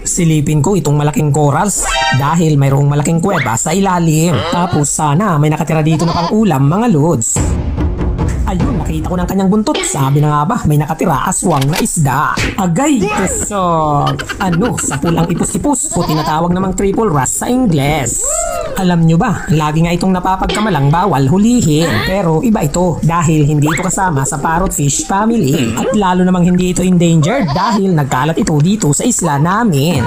Silipin ko itong malaking corals dahil mayroong malaking kuweba sa ilalim. Tapos sana may nakatira dito na pang ulam mga lods. Ayun, nakita ko ng kanyang buntot. Sabi na nga ba, may nakatira aswang na isda. Agay, kusog. Ano, sapul ang ipus-ipus o tinatawag namang triple wrasse sa Ingles. Alam nyo ba, lagi nga itong napapagkamalang bawal hulihin. Pero iba ito dahil hindi ito kasama sa parrotfish family. At lalo namang hindi ito endangered dahil nagkalat ito dito sa isla namin.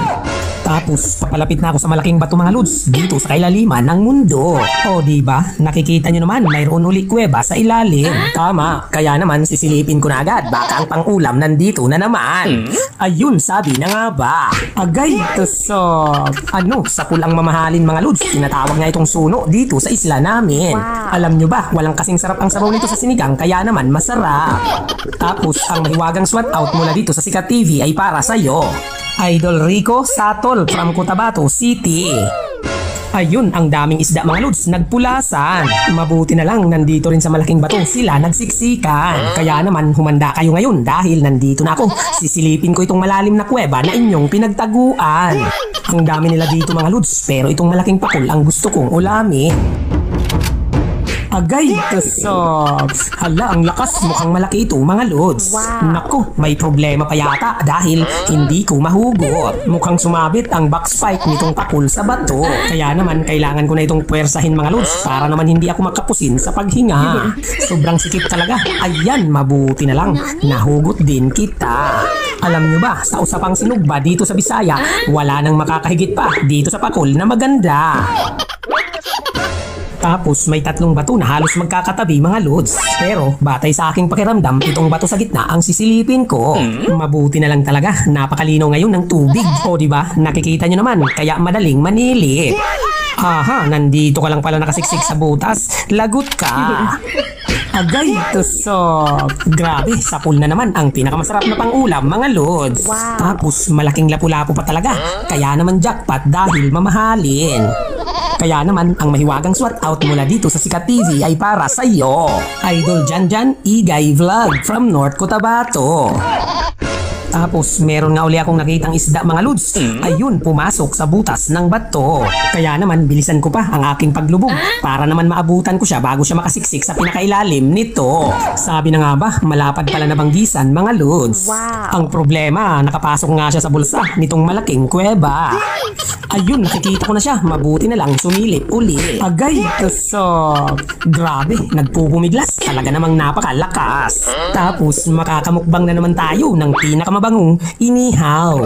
Tapos papalapit na ako sa malaking bato mga lods dito sa kailaliman ng mundo. O diba, nakikita nyo naman mayroon uli kuweba sa ilalim. Tama, kaya naman sisilipin ko na agad baka ang pangulam nandito na naman. Ayun, sabi na nga ba. Agay, tusok. Ano, sa pulang mamahalin mga lods, tinatawag nga itong suno dito sa isla namin. Alam nyo ba, walang kasing sarap ang sabaw nito sa sinigang kaya naman masarap. Tapos ang mahiwagang SWAT out mula dito sa Sikat TV ay para sa'yo. Idol Rico Satol from Cotabato City. Ayun, ang daming isda mga lods, nagpulasan. Mabuti na lang nandito rin sa malaking bato sila nagsiksikan. Kaya naman humanda kayo ngayon dahil nandito na ako. Sisilipin ko itong malalim na kuweba na inyong pinagtaguan. Ang dami nila dito mga lods, pero itong malaking pakul ang gusto kong ulami. Agay, tusok. Hala, ang lakas, mukhang malaki ito mga lods. Naku, may problema pa yata dahil hindi ko mahugot. Mukhang sumabit ang backspike nitong pakul sa bato. Kaya naman kailangan ko na itong puwersahin mga lods para naman hindi ako makapusin sa paghinga. Sobrang sikip talaga. Ayan, mabuti na lang. Nahugot din kita. Alam nyo ba, sa usapang sinugba dito sa Bisaya, wala nang makakahigit pa dito sa pakul na maganda. Tapos may tatlong bato na halos magkakatabi mga lods. Pero batay sa aking pakiramdam, itong bato sa gitna ang sisilipin ko. Mabuti na lang talaga, napakalinaw ngayon ng tubig. O diba, nakikita nyo naman, kaya madaling manilip. Aha, nandito ka lang pala nakasiksik sa butas. Lagot ka. Agay, tusok. Grabe, sapul na naman ang pinakamasarap na pangulam mga lods. Tapos malaking lapu-lapu pa talaga. Kaya naman jackpot dahil mamahalin. Kaya naman ang mahiwagang SWAT out mula dito sa Sikat TV ay para sa iyo. Idol Janjan Igay Vlog from North Cotabato. Tapos meron nga uli akong nakitang isda mga lods. Ayun, pumasok sa butas ng bato. Kaya naman bilisan ko pa ang aking paglubog para naman maabutan ko siya bago siya makasiksik sa pinakailalim nito. Sabi na nga ba, malapad pala na banggisan mga lods. Ang problema, nakapasok nga siya sa bulsa nitong malaking kuweba. Ayun, nakikita ko na siya. Mabuti na lang sumilip uli. Agay, tusok. Grabe, nagpupumiglas. Talaga namang napakalakas. Tapos makakamukbang na naman tayo ng pinakamabangong inihaw.